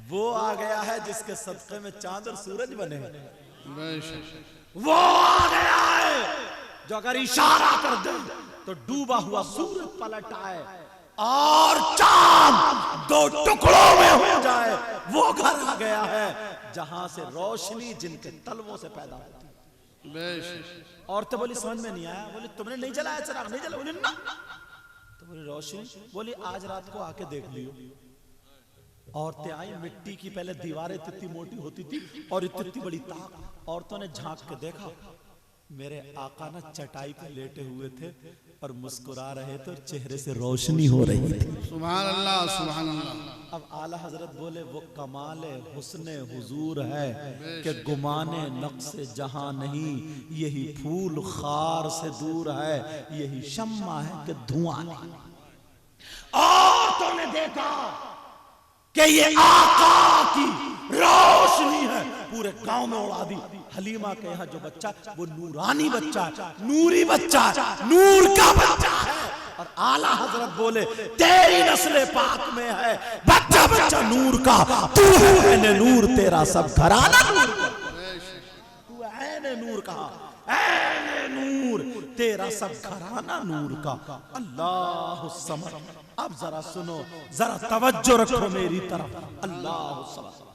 वो आ गया है जिसके सदके में चांद और सूरज बने। बेशक, वो आ गया है जो अगर इशारा कर दे तो डूबा हुआ सूरज पलट आए और चांद दो टुकड़ों में हो जाए। वो घर आ गया है जहां से रोशनी जिनके तलवों से पैदा होती है। बेशक, और तो बोली समझ में नहीं आया। बोली तुमने नहीं जलाया चिराग? नहीं जला। बोली ना। तो बोली रोशनी, बोली आज रात को आके देख लियो। औरतें आई, मिट्टी की पहले दीवारें इतनी मोटी होती थी और इतनी बड़ी ताक। औरतों ने झांक के देखा, मेरे आका ना चटाई पे लेटे हुए थे और मुस्कुरा रहे थे और चेहरे से रोशनी हो रही थी। सुभान अल्लाह, सुभान अल्लाह। अब आला हजरत बोले वो कमाले हुस्ने हुजूर है कि गुमाने नक्शे जहां नहीं, यही फूल खार से दूर है, यही शम्मा है कि धुआं नहीं। औरतों ने देखा कि ये आका की रोशनी है, पूरे गांव में उड़ा दी। हलीमा के यहाँ जो बच्चा, वो नूरानी बच्चा, नूरी बच्चा, नूर का बच्चा है। और आला हजरत बोले तेरी नस्ल पाक में है बच्चा बच्चा नूर का, तू है नूर, तेरा सब घराना नूर का। तू है नूर का, ऐ नूर, तेरा सब घराना नूर का। अल्लाह समद। अब जरा सुनो, जरा तवज्जो रखो मेरी तरफ। अल्लाह समद।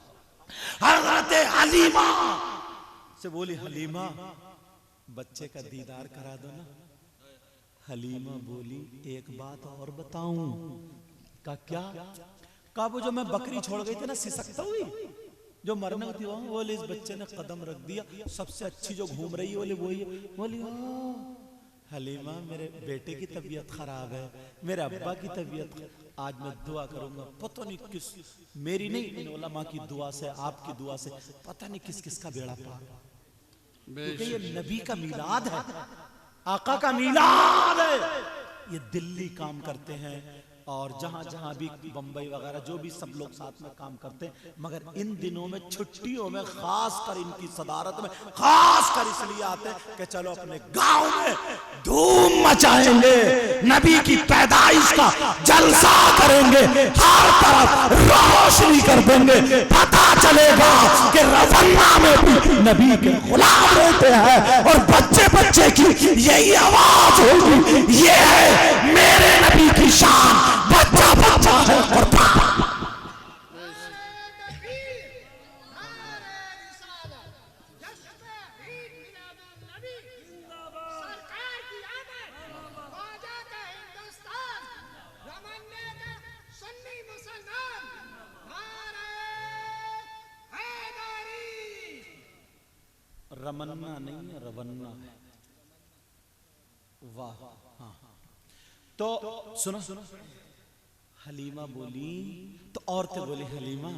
हजरत हलीमा से बोली हलीमा बच्चे का दीदार करा दो ना। हलीमा बोली एक बात और बताऊं? का क्या? का वो जो मैं बकरी छोड़ गई थी ना सिसकता हुई, जो मरने होती वहां, बोले इस बच्चे ने कदम रख दिया, सबसे अच्छी जो घूम रही है बोले वही। बोली हलीमा मेरे बेटे की तबीयत खराब है, मेरे अब्बा की तबीयत, आज मैं दुआ करूंगा, पता नहीं किस, मेरी नहीं, इन उलमा की दुआ से, आपकी दुआ से पता नहीं किस किस का बेड़ा पार, क्योंकि ये नबी का मीलाद है, आका का मीलाद है। ये दिल्ली काम करते हैं और जहां जहां भी बंबई वगैरह जो भी सब लोग साथ में काम करते हैं, मगर इन दिनों में छुट्टियों में खास कर इनकी सदारत में खास कर इसलिए आते हैं कि चलो अपने गांव में धूम मचाएंगे, नबी की पैदाइश का जलसा करेंगे, हर तरफ रोशनी कर देंगे, पता चलेगा कि रवन्ना में भी नबी के गुलाम रहते हैं और बच्चे बच्चे की यही आवाज होगी, ये है मेरे नबी की शान, बच्चा बच्चा है और रमन्ना नहीं है, रवन्ना है। वाह, हाँ। तो सुनो सुनो, हलीमा बोली तो औरतें बोली, हलीमा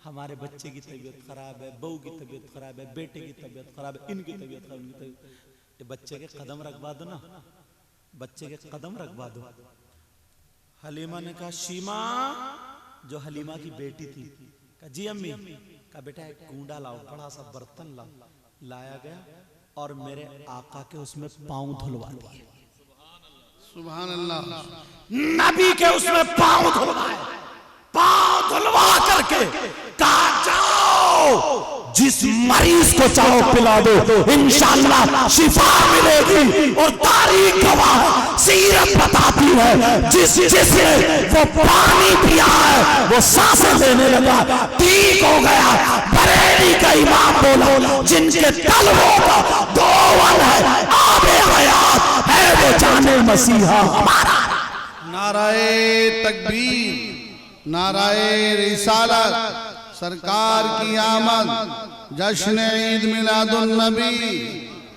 हमारे बच्चे की तबीयत खराब है, बहू की तबीयत खराब है, बेटे की तबीयत खराब है, इनकी तबीयत खराब, इनकी तबीयत, ये बच्चे के कदम रखवा दो ना, बच्चे के कदम रखवा दो। हलीमा ने कहा, शीमा, जो हलीमा की बेटी थी, कहा जी अम्मी, कहा बेटा एक कूंडा लाओ, बड़ा सा बर्तन लाओ, लाया गया और मेरे आका के उसमें पांव धुलवा दिए। सुभान अल्लाह। नबी के उसमें पांव धुलवाए, पांव धुलवा करके कहा जाओ जिस मरीज को चाहो पिला दो, इंशाअल्लाह शिफा मिलेगी। और तारीख गवाह है, सीरत बताती है, जिसने वो पानी पिया है वो सांसें लेने लगा, ठीक हो गया। बरेली का इमाम बोला, जिनके तलवों का दोवन है, आबे हयात है वो जाने मसीहा हमारा। नाराए तकबीर, नाराए रिसालत, सरकार की आमद, जश्न ईद मिलादुन नबी,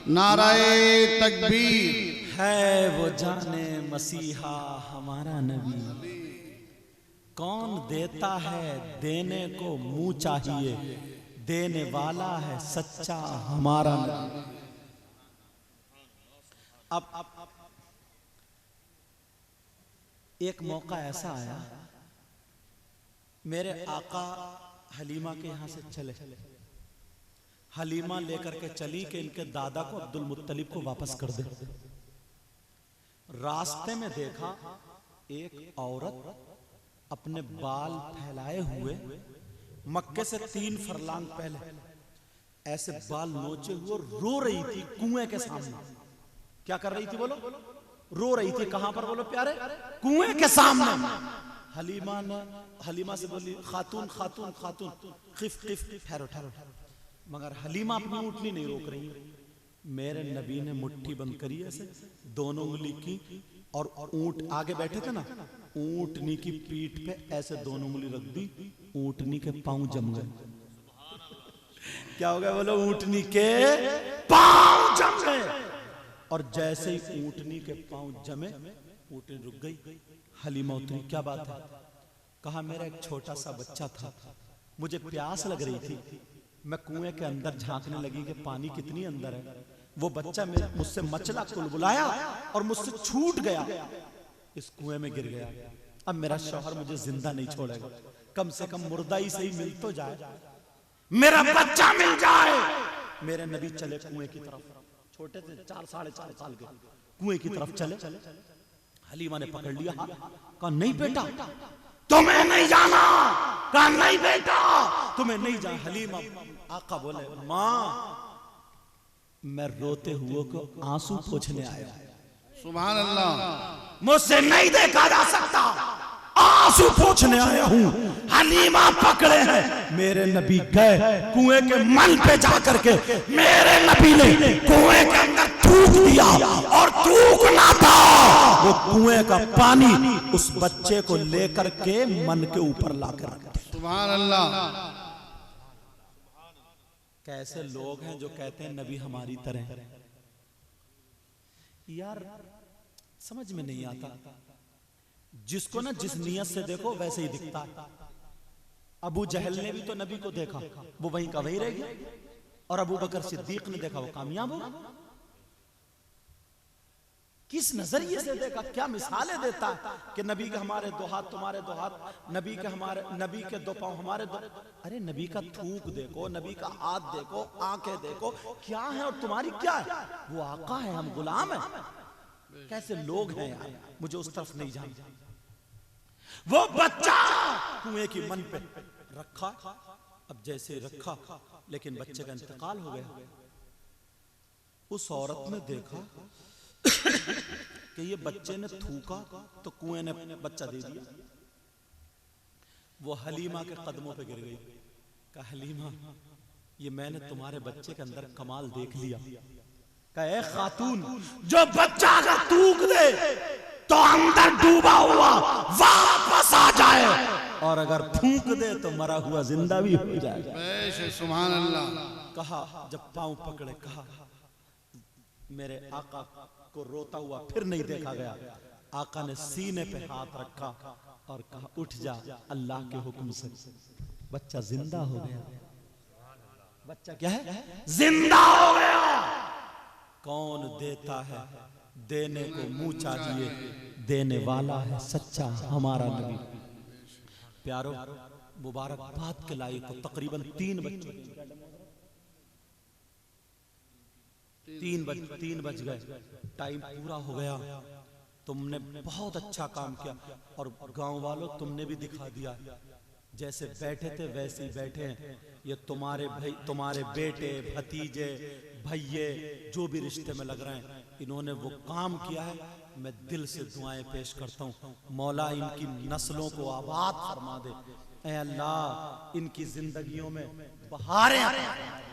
नाराए तकबीर। है वो जाने मसीहा हमारा नबी। कौन देता है देने को मुंह चाहिए, देने वाला है सच्चा हमारा नबी। अब एक मौका ऐसा आया, मेरे आका हलीमा के यहां से चले, हलीमा लेकर के चली कि इनके दादा को अब्दुल मुत्तलिब को वापस कर दे। रास्ते में देखा एक औरत अपने बाल फैलाए हुए, मक्के से 3 फरलांग पहले ऐसे बाल नोचे हुए रो रही थी कुएं के सामने। क्या कर रही थी बोलो? रो रही थी। कहां पर बोलो प्यारे? कुएं के सामने। हलीमा से बोली, खातून खातून खातून, खिफ खिफ, ठहरो ठहरो। मगर हलीमा अपनी ऊँटनी नहीं रोक रही। मेरे नबी ने मुट्ठी बंद करी ऐसे, दोनों उंगली की, और ऊंट आगे बैठे थे ना, ऊंटनी की पीठ पे ऐसे दोनों उंगली रख दी, ऊंटनी के पांव जम गए। क्या हो गया बोलो? ऊंटनी के पांव जम गए। और जैसे ही ऊंटनी के पांव जमे, ऊंटनी रुक गई। हलीमा उतरी, क्या बात है? कहा मेरा एक छोटा सा बच्चा था, मुझे प्यास लग रही थी, मैं कुएं के अंदर झांकने लगी कि पानी कितनी अंदर है। वो बच्चा मुझसे मचला कुलबुलाया और मुझसे छूट गया, इस कुएं में गिर गया। अब मेरा शौहर मुझे जिंदा नहीं छोड़ेगा, कम से कम मुर्दा ही सही मिल तो जाए, मेरा बच्चा मिल जाए। मेरे नबी चले कुएं की तरफ, छोटे थे 4 साढ़े 4 साल के, कुएं की तरफ चले। हलीमा ने पकड़ लिया हाथ, कहा नहीं बेटा तुम्हें नहीं जाना। कहा नहीं बेटा तुम्हें नहीं जाना। हलीमा, आका बोले, माँ मैं रोते हुए को आंसू पोंछने आया। सुभान अल्लाह। मुझसे नहीं देखा जा सकता, आंसू पोंछने आया हूं। हलीमा पकड़े हैं, मेरे नबी गए कुएं के मन पे जाकर के, मेरे नबी ने कुएं के अंदर थूक दिया, और थूकना था वो कुएं का पानी उस बच्चे को लेकर के मन के ऊपर लाकर रख दिया। सुभान अल्लाह। कैसे लोग हैं जो कहते हैं नबी हमारी तरह। यार समझ में नहीं आता, जिसको ना जिस नियत से देखो वैसे ही दिखता है। अबू जहल ने भी तो नबी को देखा, वो वहीं का वहीं रह गया, और अबू बकर सिद्दीक ने देखा, वो कामयाब हो। किस नजरिए से देखा, क्या मिसालें देता है कि नबी के हमारे दो हाथ तुम्हारे दो हाथ, नबी के दो पांव हमारे दो। अरे नबी का थूक देखो, नबी का हाथ देखो, आंखें देखो, क्या है और तुम्हारी क्या है? वो आका है, हम गुलाम हैं। कैसे लोग हैं यार, मुझे उस तरफ नहीं जाना। वो बच्चा कुएं की मन पे रखा, अब जैसे रखा, लेकिन बच्चे का इंतकाल हो गया। उस औरत ने देखा कि ये बच्चे ने थूका तो कुएं ने बच्चा दे दिया। वो हलीमा के कदमों पे गिर गई, कहा हलीमा ये मैंने तुम्हारे बच्चे के अंदर कमाल देख लिया। कहा ए खातून, जो बच्चा अगर थूक दे तो अंदर डूबा हुआ वापस आ जाए, और अगर फूंक दे तो मरा हुआ जिंदा भी हो जाए। सुभान अल्लाह। कहा जब पांव पकड़े, कहा मेरे आका को रोता हुआ फिर नहीं देखा गया। आका ने सीने पे हाथ रखा और कहा उठ जा, अल्लाह के हुक्म से। बच्चा जिंदा हो गया। बच्चा क्या है? जिंदा हो गया। कौन देता है? देने को मुंह चाहिए, देने वाला है सच्चा हमारा नबी। प्यारो मुबारकबाद के लायक को तकरीबन 3 बच्चे, 3 बज गए, टाइम पूरा हो गया। तुमने बहुत अच्छा काम किया, और गांव वालों तुमने भी दिखा दिया, जैसे बैठे थे वैसे ही बैठे हैं। ये तुम्हारे भाई, तुम्हारे बेटे, भतीजे, भैये जो भी रिश्ते में लग रहे हैं, इन्होंने वो काम किया है। मैं दिल से दुआएं पेश करता हूँ, मौला इनकी नस्लों को आबाद फरमा दे। ऐ अल्लाह इनकी जिंदगियों में बहारें आए।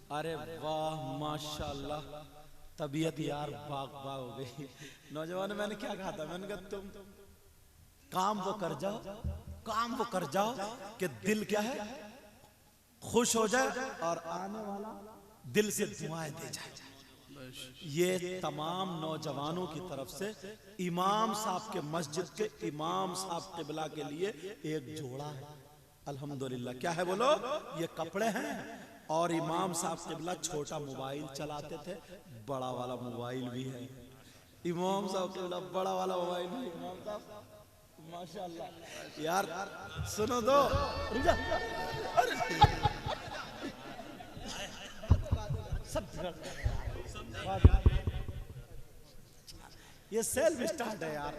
अरे वाह माशाल्लाह, तबीयत यार बाग बाग हो गई। नौजवान मैंने क्या कहा था, मैंने कहा तुम काम वो कर जाओ, काम वो कर जाओ कि दिल क्या है खुश हो जाए, और आने वाला दिल से दुआएं दे जाए। ये तमाम नौजवानों की तरफ से इमाम साहब के मस्जिद के इमाम साहब क़िबला के लिए एक जोड़ा है। अल्हम्दुलिल्लाह। क्या है बोलो? ये कपड़े हैं, और इमाम साहब क़िबला छोटा मोबाइल चलाते थे, बड़ा वाला मोबाइल भी है। इमाम साहब क़िबला बड़ा वाला मोबाइल भी। इमाम साहब माशाअल्लाह। यार सुनो दो, सब ये सेल्फ स्टार्ट है यार।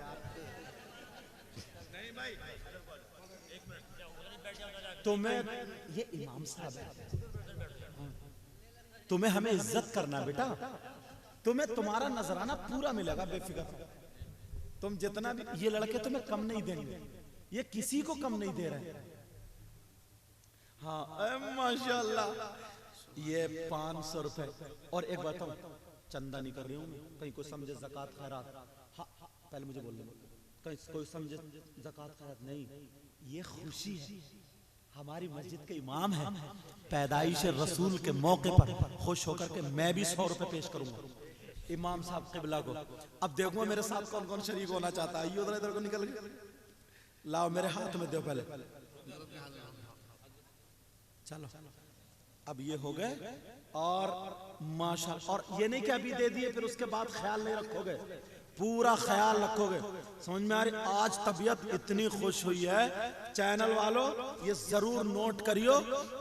तुम्हें ये इमाम साहब है, तुम्हें हमें इज्जत करना बेटा। तुम्हें तुम्हारा नजराना पूरा मिलेगा बेफिक्र। तुम जितना भी, ये लड़के तुम्हें कम नहीं देंगे, ये किसी को कम नहीं दे रहे। हाँ माशाल्लाह। ये 500 रुपए। और एक बात बताऊं, चंदा नहीं कर रही हूँ, कहीं कोई समझे ज़कात खैरात। हाँ पहले मुझे बोल लो, कहीं कोई समझे ज़कात खैरात नहीं। ये खुशी है, हमारी मस्जिद के इमाम है, पैदाइश रसूल के मौके पर खुश होकर के मैं भी 100 रुपए पेश करूंगा इमाम साहब क़िबला को। अब देखो मेरे साथ कौन कौन शरीक होना चाहता है। उधर इधर को निकल गए, लाओ मेरे हाथ में दो पहले। चलो अब ये हो गए, और माशाअल्लाह। और ये नहीं कि अभी दे दिए फिर उसके बाद ख्याल नहीं रखोगे, पूरा ख्याल रखोगे। समझ में आ रही? आज तबीयत इतनी खुश हुई है, चैनल वालों ये जरूर नोट करियो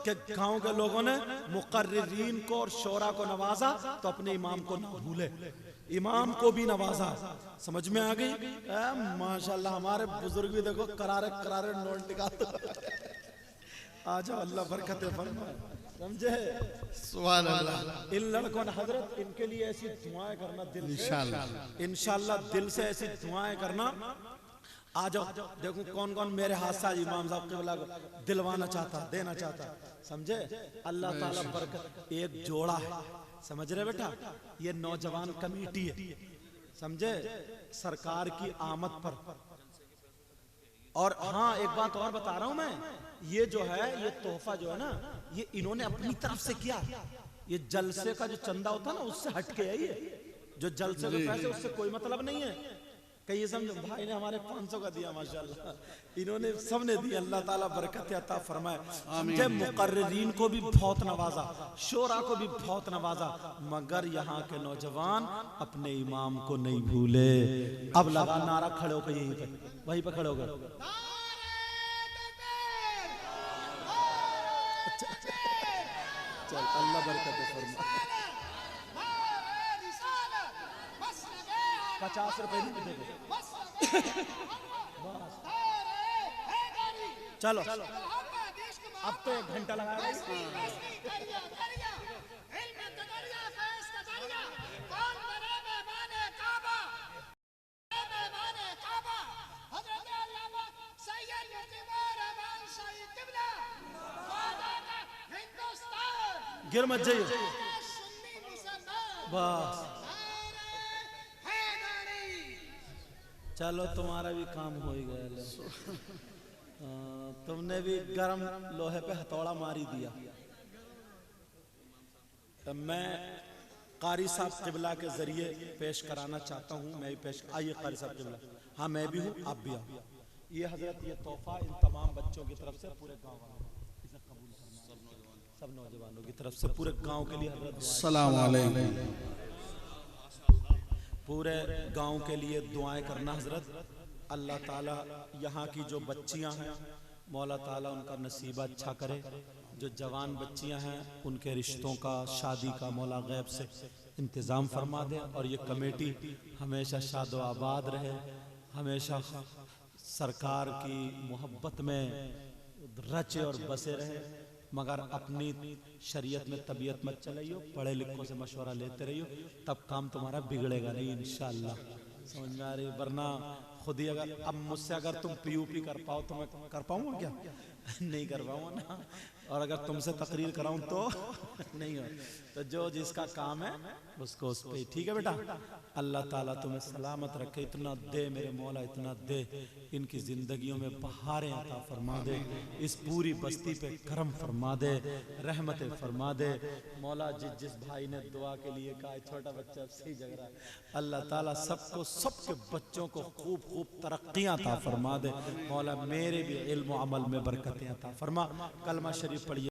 कि गांव के लोगों ने मुकर्रिरीन को और शोरा को नवाजा, तो अपने इमाम को ना भूले, इमाम को भी नवाजा। समझ में आ गई? माशाल्लाह। हमारे बुजुर्ग भी देखो करारे करारे नोट निकालते। आ जाओ, अल्लाह बरकतें फरमाए, समझे? सुभान अल्लाह। इन लड़कों ने हजरत, इनके लिए ऐसी दुआएं करना दिल से, इंशाल्लाह दिल से ऐसी दुआएं करना। आ जाओ, देखो कौन कौन मेरे हाथ से इमाम साहब क़िबला को दिलवाना चाहता, देना चाहता, समझे? अल्लाह ताला बरकत। एक जोड़ा है, समझ रहे बेटा? ये नौजवान कमेटी है, समझे? सरकार की आमद पर और हाँ, एक बात और बता रहा हूं मैं, ये जो है, ये तोहफा जो है ना, ये इन्होंने अपनी तरफ से किया। ये जलसे का जो चंदा होता है ना, उससे हटके है ये। जो जलसे के पैसे, उससे कोई मतलब नहीं है। कहीं समझो, भाई ने हमारे 500 का दिया माशाल्लाह, इन्होंने सबने दिया। अल्लाह ताला बरकत अता फरमाए। समझे, मुकर्रिरीन को भी बहुत नवाजा, शोरा को भी बहुत नवाजा, मगर यहाँ के नौजवान अपने इमाम को नहीं भूले। अब लगा नारा, खड़े होकर यहीं पे, वहीं पे खड़े होकर। चल, अल्लाह बरकत फरमाए। 50 रुपए नहीं देंगे। चलो अब तो 1 घंटा लगाएगा। गिर मत जाइए बस। चलो तुम्हारा भी काम हो ही गया। तुमने भी गरम लोहे पे हथौड़ा मारी दिया। मैं कारी साहब किबला के जरिए पेश कराना चाहता हूँ। मैं भी पेश, आइए कारी साहब किबला। हाँ, मैं भी हूँ, आप भी आओ। ये हजरत, ये तोहफा इन तमाम बच्चों की तरफ से, पूरे गाँव वालों, सब नौजवानों की तरफ से, पूरे गांव के लिए हजरत अस्सलाम वालेकुम। पूरे गांव के लिए दुआएं करना हजरत। अल्लाह ताला यहाँ की जो बच्चियां हैं, मौला ताला उनका नसीब अच्छा करे। जो जवान बच्चियां हैं, उनके रिश्तों का, शादी का मौला गैब से इंतज़ाम फरमा दे। और ये कमेटी हमेशा शादो आबाद रहे, हमेशा सरकार की मोहब्बत में रचे और बसे रहे। मगर अपनी शरीयत में तबीयत मत चलाइयो, पढ़े लिखों से मशवरा लेते रहियो, तब काम तुम्हारा बिगड़ेगा नहीं इंशाअल्लाह। समझ में आ रही? वरना खुद ही अगर अब मुझसे अगर तुम पीयूपी कर पाओ तो मैं कर पाऊंगा क्या? नहीं कर पाऊंगा ना। और अगर तुमसे तकरीर कराऊं तो नहीं हो। तो जो जिसका काम है उसको उस पे। ठीक है बेटा, अल्लाह ताला तुम्हें सलामत रखे। इतना दे मेरे मौला, इतना दे, इनकी जिंदगियों में बहारें अता फरमा दे, इस पूरी बस्ती पे करम फरमा दे, रहमतें फरमा दे। मौला जिस भाई ने दुआ के लिए कहा, छोटा बच्चा सही जग रहा है, अल्लाह ताला सबको, सबके बच्चों को खूब खूब तरक्कियां अता फरमा दे। मौला मेरे भी इल्म अमल में बरकतें अता फरमा। कलमा शरीफ पढ़िए।